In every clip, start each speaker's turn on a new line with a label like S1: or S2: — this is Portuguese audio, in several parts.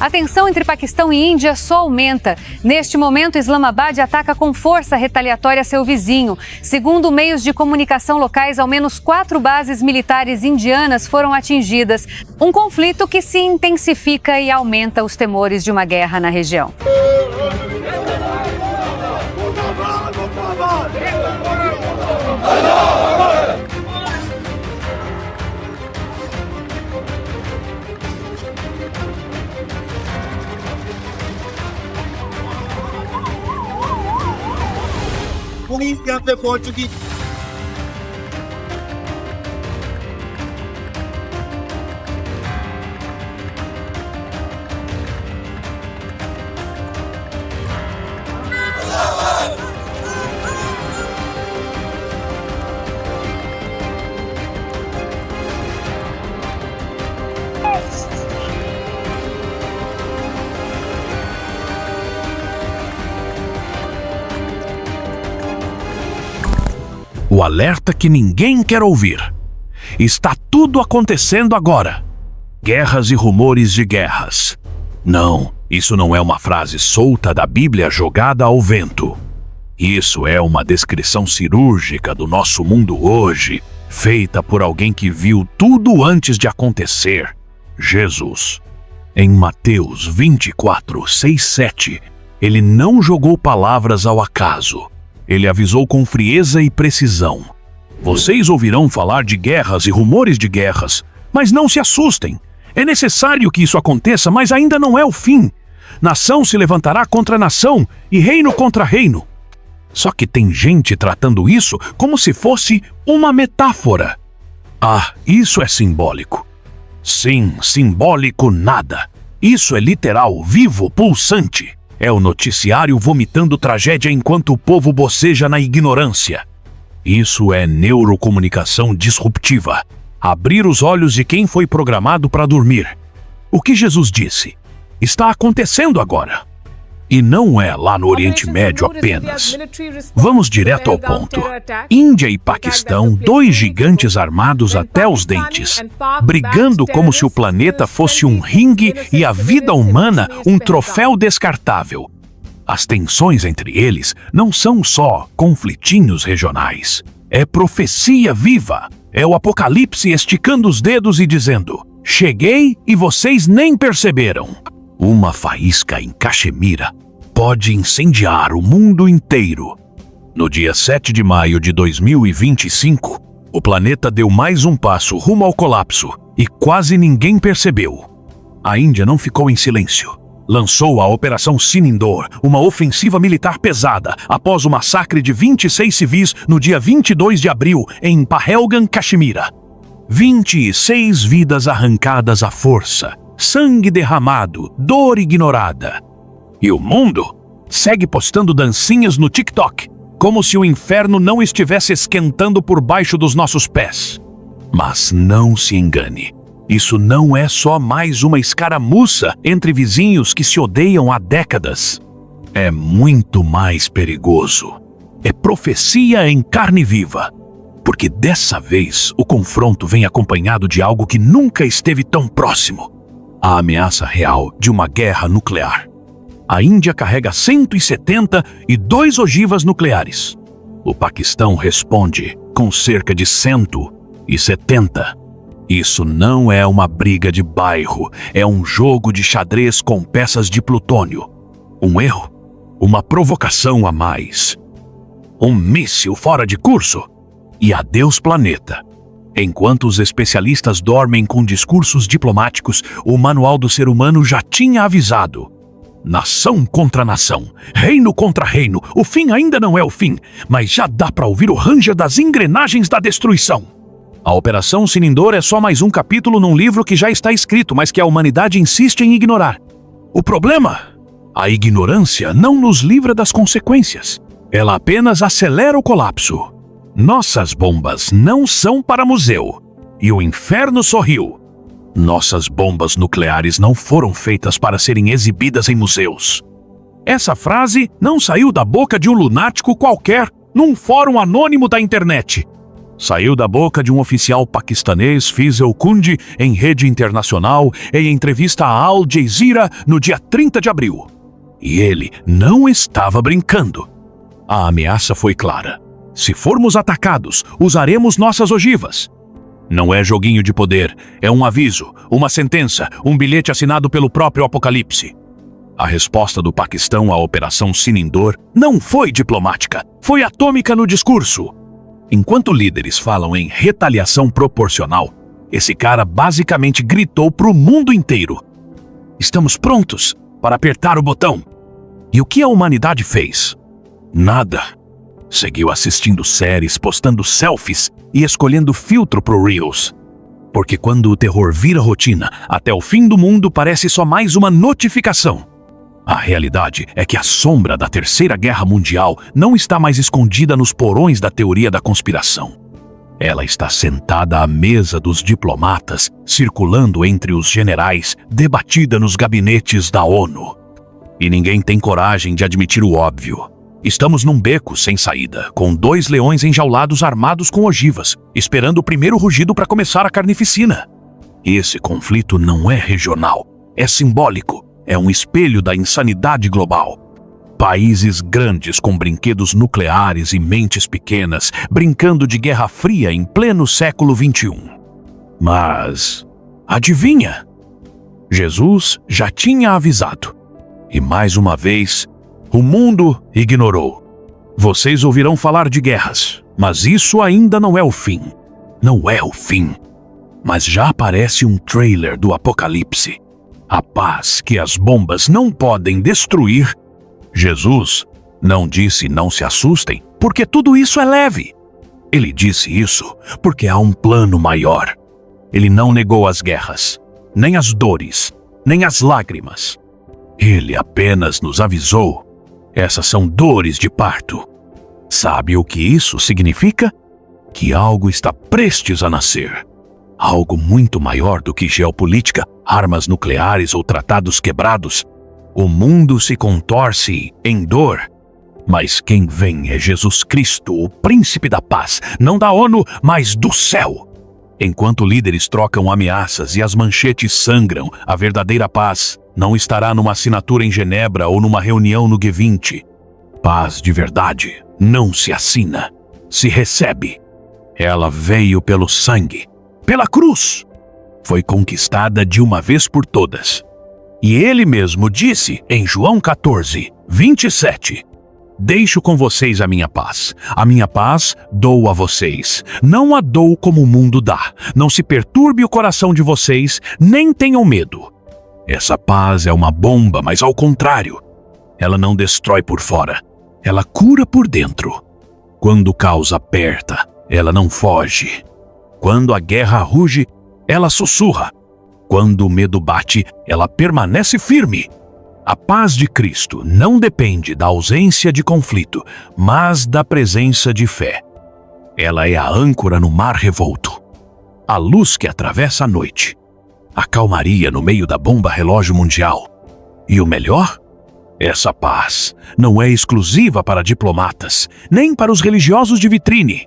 S1: A tensão entre Paquistão e Índia só aumenta. Neste momento, Islamabad ataca com força retaliatória seu vizinho. Segundo meios de comunicação locais, ao menos 4 bases militares indianas foram atingidas. Um conflito que se intensifica e aumenta os temores de uma guerra na região.
S2: Police यहाँ पे पहुंच चुकी।
S3: O alerta que ninguém quer ouvir. Está tudo acontecendo agora. Guerras e rumores de guerras. Não, isso não é uma frase solta da Bíblia jogada ao vento. Isso é uma descrição cirúrgica do nosso mundo hoje, feita por alguém que viu tudo antes de acontecer. Jesus. Em Mateus 24, 6, 7, ele não jogou palavras ao acaso. Ele avisou com frieza e precisão. Vocês ouvirão falar de guerras e rumores de guerras, mas não se assustem. É necessário que isso aconteça, mas ainda não é o fim. Nação se levantará contra nação e reino contra reino. Só que tem gente tratando isso como se fosse uma metáfora. Ah, isso é simbólico. Sim, simbólico nada. Isso é literal, vivo, pulsante. É o noticiário vomitando tragédia enquanto o povo boceja na ignorância. Isso é neurocomunicação disruptiva. Abrir os olhos de quem foi programado para dormir. O que Jesus disse está acontecendo agora. E não é lá no Oriente Médio apenas. Vamos direto ao ponto. Índia e Paquistão, 2 gigantes armados até os dentes, brigando como se o planeta fosse um ringue e a vida humana um troféu descartável. As tensões entre eles não são só conflitinhos regionais. É profecia viva. É o apocalipse esticando os dedos e dizendo: cheguei e vocês nem perceberam. Uma faísca em Caxemira pode incendiar o mundo inteiro. No dia 7 de maio de 2025, o planeta deu mais um passo rumo ao colapso e quase ninguém percebeu. A Índia não ficou em silêncio. Lançou a Operação Sinindor, uma ofensiva militar pesada, após o massacre de 26 civis no dia 22 de abril em Pahalgam, Caxemira. 26 vidas arrancadas à força. Sangue derramado, dor ignorada. E o mundo segue postando dancinhas no TikTok, como se o inferno não estivesse esquentando por baixo dos nossos pés. Mas não se engane, isso não é só mais uma escaramuça entre vizinhos que se odeiam há décadas. É muito mais perigoso. É profecia em carne viva. Porque dessa vez o confronto vem acompanhado de algo que nunca esteve tão próximo. A ameaça real de uma guerra nuclear. A Índia carrega 172 ogivas nucleares. O Paquistão responde com cerca de 170. Isso não é uma briga de bairro, é um jogo de xadrez com peças de plutônio. Um erro, uma provocação a mais. Um míssil fora de curso e adeus planeta. Enquanto os especialistas dormem com discursos diplomáticos, o Manual do Ser Humano já tinha avisado. Nação contra nação, reino contra reino, o fim ainda não é o fim, mas já dá para ouvir o ranger das engrenagens da destruição. A Operação Sinindor é só mais um capítulo num livro que já está escrito, mas que a humanidade insiste em ignorar. O problema? A ignorância não nos livra das consequências. Ela apenas acelera o colapso. Nossas bombas não são para museu. E o inferno sorriu. Nossas bombas nucleares não foram feitas para serem exibidas em museus. Essa frase não saiu da boca de um lunático qualquer num fórum anônimo da internet. Saiu da boca de um oficial paquistanês, Faisal Kundi, em rede internacional, em entrevista à Al Jazeera no dia 30 de abril. E ele não estava brincando. A ameaça foi clara. Se formos atacados, usaremos nossas ogivas. Não é joguinho de poder, é um aviso, uma sentença, um bilhete assinado pelo próprio Apocalipse. A resposta do Paquistão à Operação Sinindor não foi diplomática, foi atômica no discurso. Enquanto líderes falam em retaliação proporcional, esse cara basicamente gritou para o mundo inteiro: estamos prontos para apertar o botão. E o que a humanidade fez? Nada. Seguiu assistindo séries, postando selfies e escolhendo filtro pro Reels. Porque quando o terror vira rotina, até o fim do mundo parece só mais uma notificação. A realidade é que a sombra da Terceira Guerra Mundial não está mais escondida nos porões da teoria da conspiração. Ela está sentada à mesa dos diplomatas, circulando entre os generais, debatida nos gabinetes da ONU. E ninguém tem coragem de admitir o óbvio. Estamos num beco sem saída, com 2 leões enjaulados armados com ogivas, esperando o primeiro rugido para começar a carnificina. Esse conflito não é regional, é simbólico, é um espelho da insanidade global. Países grandes com brinquedos nucleares e mentes pequenas, brincando de Guerra Fria em pleno século XXI. Mas, adivinha? Jesus já tinha avisado. E mais uma vez, o mundo ignorou. Vocês ouvirão falar de guerras, mas isso ainda não é o fim. Não é o fim. Mas já aparece um trailer do Apocalipse. A paz que as bombas não podem destruir. Jesus não disse não se assustem, porque tudo isso é leve. Ele disse isso porque há um plano maior. Ele não negou as guerras, nem as dores, nem as lágrimas. Ele apenas nos avisou: essas são dores de parto. Sabe o que isso significa? Que algo está prestes a nascer. Algo muito maior do que geopolítica, armas nucleares ou tratados quebrados. O mundo se contorce em dor. Mas quem vem é Jesus Cristo, o príncipe da paz, não da ONU, mas do céu. Enquanto líderes trocam ameaças e as manchetes sangram, a verdadeira paz não estará numa assinatura em Genebra ou numa reunião no G20. Paz de verdade não se assina, se recebe. Ela veio pelo sangue, pela cruz. Foi conquistada de uma vez por todas. E ele mesmo disse em João 14, 27, deixo com vocês a minha paz dou a vocês, não a dou como o mundo dá. Não se perturbe o coração de vocês, nem tenham medo. Essa paz é uma bomba, mas ao contrário. Ela não destrói por fora, ela cura por dentro. Quando o caos aperta, ela não foge. Quando a guerra ruge, ela sussurra. Quando o medo bate, ela permanece firme. A paz de Cristo não depende da ausência de conflito, mas da presença de fé. Ela é a âncora no mar revolto, a luz que atravessa a noite, a calmaria no meio da bomba relógio mundial. E o melhor? Essa paz não é exclusiva para diplomatas, nem para os religiosos de vitrine.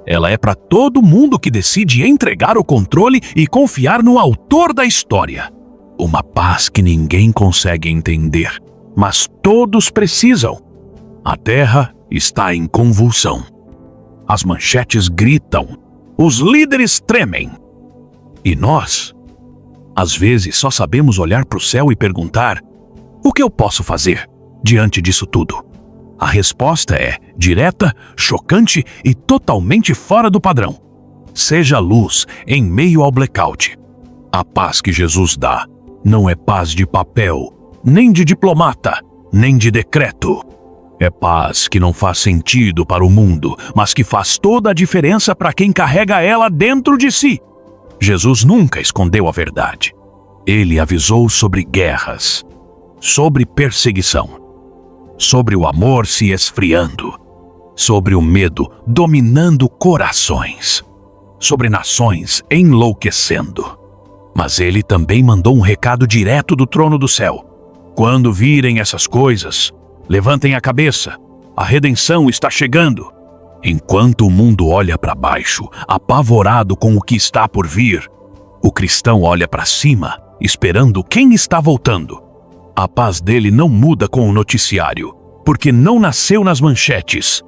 S3: Ela é para todo mundo que decide entregar o controle e confiar no autor da história. Uma paz que ninguém consegue entender, mas todos precisam. A terra está em convulsão. As manchetes gritam, os líderes tremem. E nós, às vezes, só sabemos olhar para o céu e perguntar: o que eu posso fazer diante disso tudo? A resposta é direta, chocante e totalmente fora do padrão. Seja luz em meio ao blackout. A paz que Jesus dá não é paz de papel, nem de diplomata, nem de decreto. É paz que não faz sentido para o mundo, mas que faz toda a diferença para quem carrega ela dentro de si. Jesus nunca escondeu a verdade. Ele avisou sobre guerras, sobre perseguição, sobre o amor se esfriando, sobre o medo dominando corações, sobre nações enlouquecendo. Mas ele também mandou um recado direto do trono do céu. Quando virem essas coisas, levantem a cabeça, a redenção está chegando. Enquanto o mundo olha para baixo, apavorado com o que está por vir, o cristão olha para cima, esperando quem está voltando. A paz dele não muda com o noticiário, porque não nasceu nas manchetes.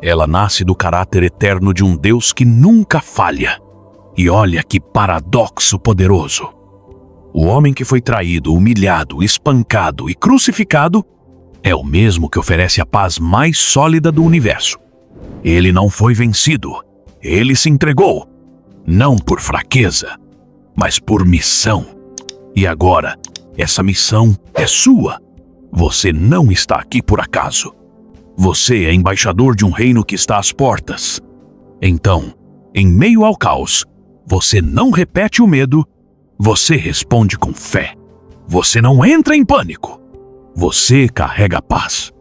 S3: Ela nasce do caráter eterno de um Deus que nunca falha. E olha que paradoxo poderoso. O homem que foi traído, humilhado, espancado e crucificado é o mesmo que oferece a paz mais sólida do universo. Ele não foi vencido. Ele se entregou. Não por fraqueza, mas por missão. E agora, essa missão é sua. Você não está aqui por acaso. Você é embaixador de um reino que está às portas. Então, em meio ao caos, você não repete o medo, você responde com fé. Você não entra em pânico. Você carrega a paz.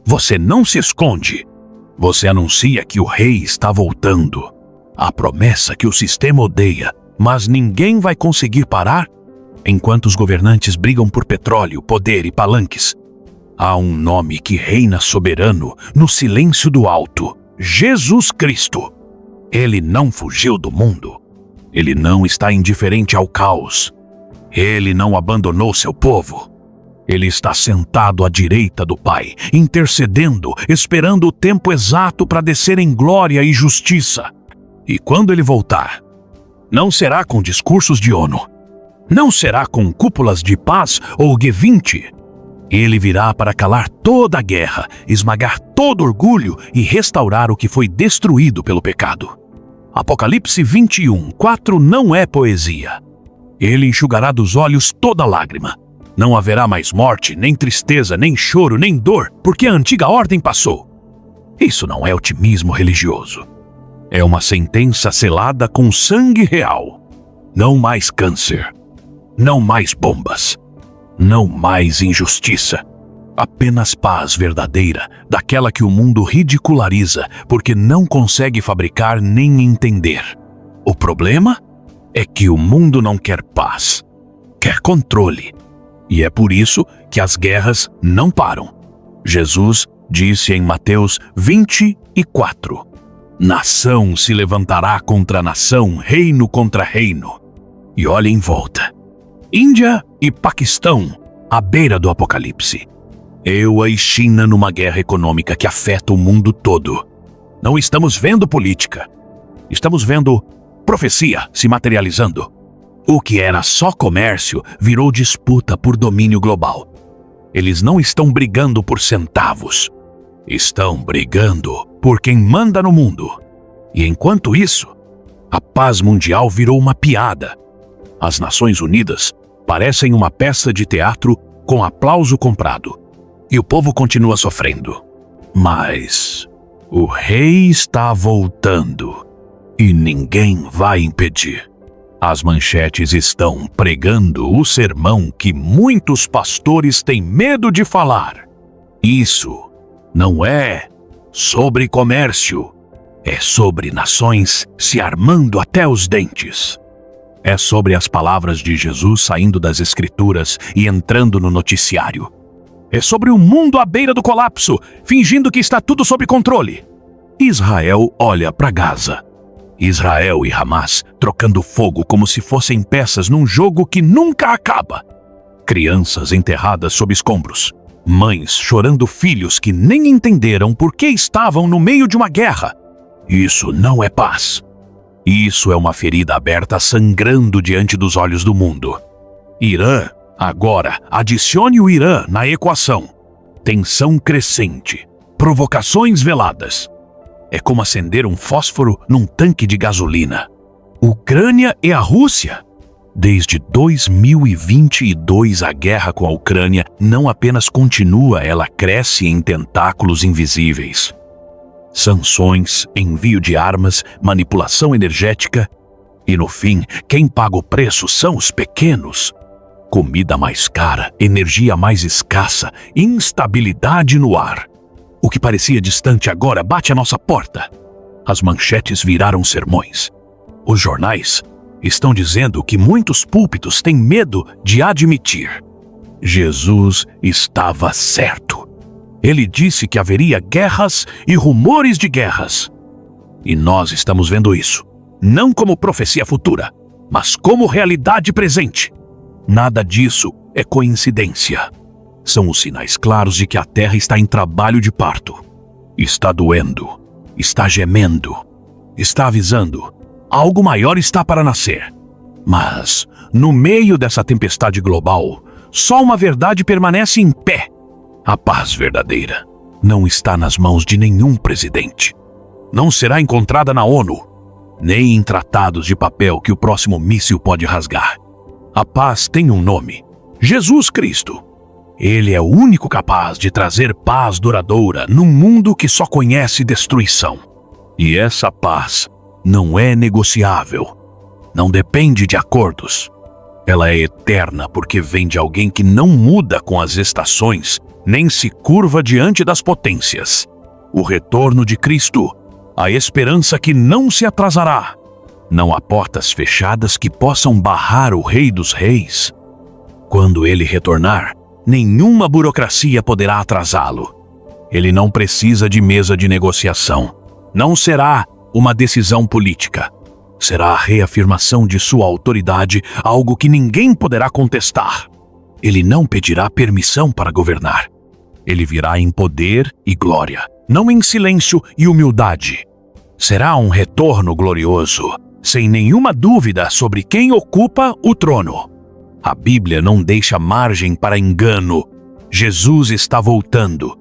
S3: Você não se esconde. Você anuncia que o rei está voltando. A promessa que o sistema odeia, mas ninguém vai conseguir parar enquanto os governantes brigam por petróleo, poder e palanques. Há um nome que reina soberano no silêncio do alto: Jesus Cristo. Ele não fugiu do mundo. Ele não está indiferente ao caos. Ele não abandonou seu povo. Ele está sentado à direita do Pai, intercedendo, esperando o tempo exato para descer em glória e justiça. E quando ele voltar, não será com discursos de ONU. Não será com cúpulas de paz ou G20. Ele virá para calar toda a guerra, esmagar todo orgulho e restaurar o que foi destruído pelo pecado. Apocalipse 21:4 não é poesia. Ele enxugará dos olhos toda lágrima. Não haverá mais morte, nem tristeza, nem choro, nem dor, porque a antiga ordem passou. Isso não é otimismo religioso. É uma sentença selada com sangue real. Não mais câncer. Não mais bombas. Não mais injustiça. Apenas paz verdadeira, daquela que o mundo ridiculariza porque não consegue fabricar nem entender. O problema é que o mundo não quer paz, quer controle. E é por isso que as guerras não param. Jesus disse em Mateus 20:4: nação se levantará contra nação, reino contra reino. E olhe em volta. Índia e Paquistão, à beira do apocalipse. EUA e China numa guerra econômica que afeta o mundo todo. Não estamos vendo política. Estamos vendo profecia se materializando. O que era só comércio virou disputa por domínio global. Eles não estão brigando por centavos. Estão brigando por quem manda no mundo. E enquanto isso, a paz mundial virou uma piada. As Nações Unidas parecem uma peça de teatro com aplauso comprado. E o povo continua sofrendo. Mas o rei está voltando. E ninguém vai impedir. As manchetes estão pregando o sermão que muitos pastores têm medo de falar. Isso não é sobre comércio. É sobre nações se armando até os dentes. É sobre as palavras de Jesus saindo das Escrituras e entrando no noticiário. É sobre o mundo à beira do colapso, fingindo que está tudo sob controle. Israel olha para Gaza. Israel e Hamas trocando fogo como se fossem peças num jogo que nunca acaba. Crianças enterradas sob escombros. Mães chorando filhos que nem entenderam por que estavam no meio de uma guerra. Isso não é paz. Isso é uma ferida aberta sangrando diante dos olhos do mundo. Irã, agora, adicione o Irã na equação. Tensão crescente. Provocações veladas. É como acender um fósforo num tanque de gasolina. Ucrânia e a Rússia. Desde 2022, a guerra com a Ucrânia não apenas continua, ela cresce em tentáculos invisíveis. Sanções, envio de armas, manipulação energética. E no fim, quem paga o preço são os pequenos. Comida mais cara, energia mais escassa, instabilidade no ar. O que parecia distante agora bate à nossa porta. As manchetes viraram sermões. Os jornais estão dizendo que muitos púlpitos têm medo de admitir. Jesus estava certo. Ele disse que haveria guerras e rumores de guerras. E nós estamos vendo isso, não como profecia futura, mas como realidade presente. Nada disso é coincidência. São os sinais claros de que a terra está em trabalho de parto. Está doendo, está gemendo, está avisando. Algo maior está para nascer. Mas, no meio dessa tempestade global, só uma verdade permanece em pé. A paz verdadeira não está nas mãos de nenhum presidente. Não será encontrada na ONU, nem em tratados de papel que o próximo míssil pode rasgar. A paz tem um nome: Jesus Cristo. Ele é o único capaz de trazer paz duradoura num mundo que só conhece destruição. E essa paz não é negociável. Não depende de acordos. Ela é eterna porque vem de alguém que não muda com as estações, nem se curva diante das potências. O retorno de Cristo, a esperança que não se atrasará. Não há portas fechadas que possam barrar o Rei dos Reis. Quando ele retornar, nenhuma burocracia poderá atrasá-lo. Ele não precisa de mesa de negociação. Não será uma decisão política. Será a reafirmação de sua autoridade, algo que ninguém poderá contestar. Ele não pedirá permissão para governar. Ele virá em poder e glória, não em silêncio e humildade. Será um retorno glorioso, sem nenhuma dúvida sobre quem ocupa o trono. A Bíblia não deixa margem para engano. Jesus está voltando.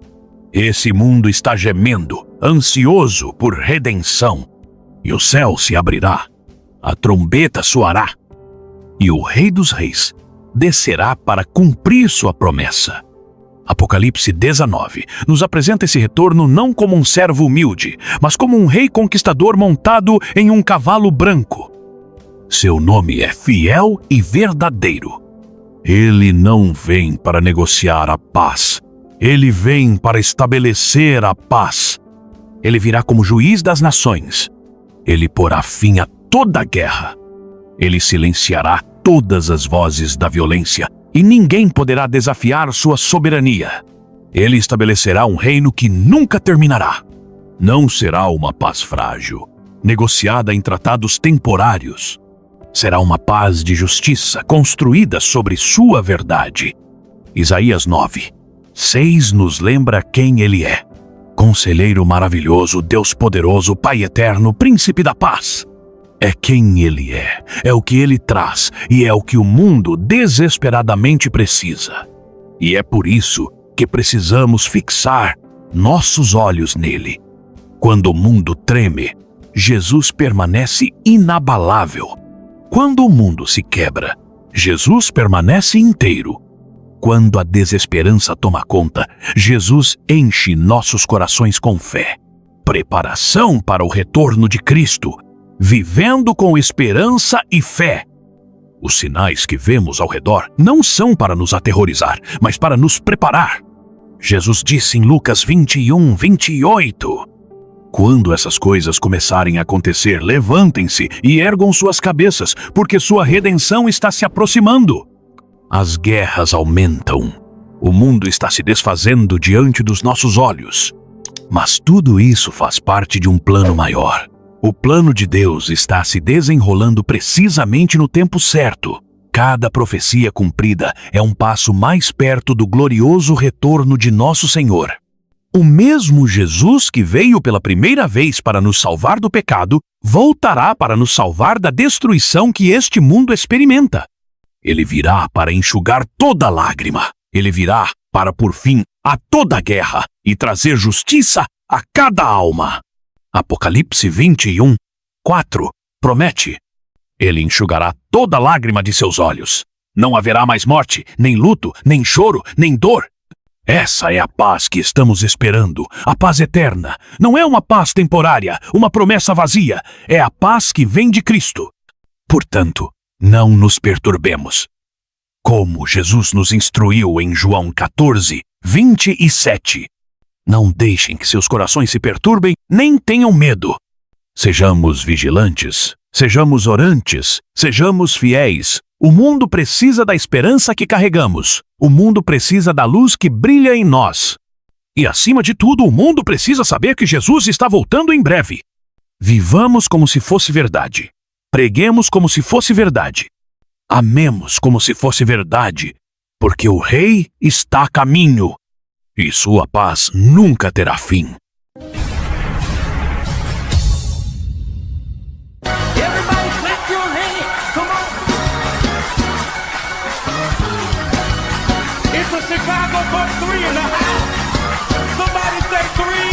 S3: Esse mundo está gemendo, ansioso por redenção. E o céu se abrirá, a trombeta soará, e o Rei dos Reis descerá para cumprir sua promessa. Apocalipse 19 nos apresenta esse retorno não como um servo humilde, mas como um rei conquistador montado em um cavalo branco. Seu nome é Fiel e Verdadeiro. Ele não vem para negociar a paz. Ele vem para estabelecer a paz. Ele virá como juiz das nações. Ele porá fim a toda guerra. Ele silenciará todas as vozes da violência e ninguém poderá desafiar sua soberania. Ele estabelecerá um reino que nunca terminará. Não será uma paz frágil, negociada em tratados temporários. Será uma paz de justiça construída sobre sua verdade. Isaías 9:6 nos lembra quem ele é. Conselheiro maravilhoso, Deus poderoso, Pai eterno, Príncipe da paz. É quem ele é o que ele traz e é o que o mundo desesperadamente precisa. E é por isso que precisamos fixar nossos olhos nele. Quando o mundo treme, Jesus permanece inabalável. Quando o mundo se quebra, Jesus permanece inteiro. Quando a desesperança toma conta, Jesus enche nossos corações com fé. Preparação para o retorno de Cristo, vivendo com esperança e fé. Os sinais que vemos ao redor não são para nos aterrorizar, mas para nos preparar. Jesus disse em Lucas 21:28: quando essas coisas começarem a acontecer, levantem-se e ergam suas cabeças, porque sua redenção está se aproximando. As guerras aumentam. O mundo está se desfazendo diante dos nossos olhos. Mas tudo isso faz parte de um plano maior. O plano de Deus está se desenrolando precisamente no tempo certo. Cada profecia cumprida é um passo mais perto do glorioso retorno de nosso Senhor. O mesmo Jesus que veio pela primeira vez para nos salvar do pecado, voltará para nos salvar da destruição que este mundo experimenta. Ele virá para enxugar toda lágrima. Ele virá para pôr fim a toda guerra e trazer justiça a cada alma. Apocalipse 21:4 promete: ele enxugará toda lágrima de seus olhos. Não haverá mais morte, nem luto, nem choro, nem dor. Essa é a paz que estamos esperando, a paz eterna. Não é uma paz temporária, uma promessa vazia. É a paz que vem de Cristo. Portanto, não nos perturbemos. Como Jesus nos instruiu em João 14:27. Não deixem que seus corações se perturbem, nem tenham medo. Sejamos vigilantes, sejamos orantes, sejamos fiéis. O mundo precisa da esperança que carregamos. O mundo precisa da luz que brilha em nós. E acima de tudo, o mundo precisa saber que Jesus está voltando em breve. Vivamos como se fosse verdade. Preguemos como se fosse verdade. Amemos como se fosse verdade, porque o Rei está a caminho e sua paz nunca terá fim.
S4: Everybody clap your hands. Come on. It's a Chicago Bucks 3 in the house. Somebody say 3.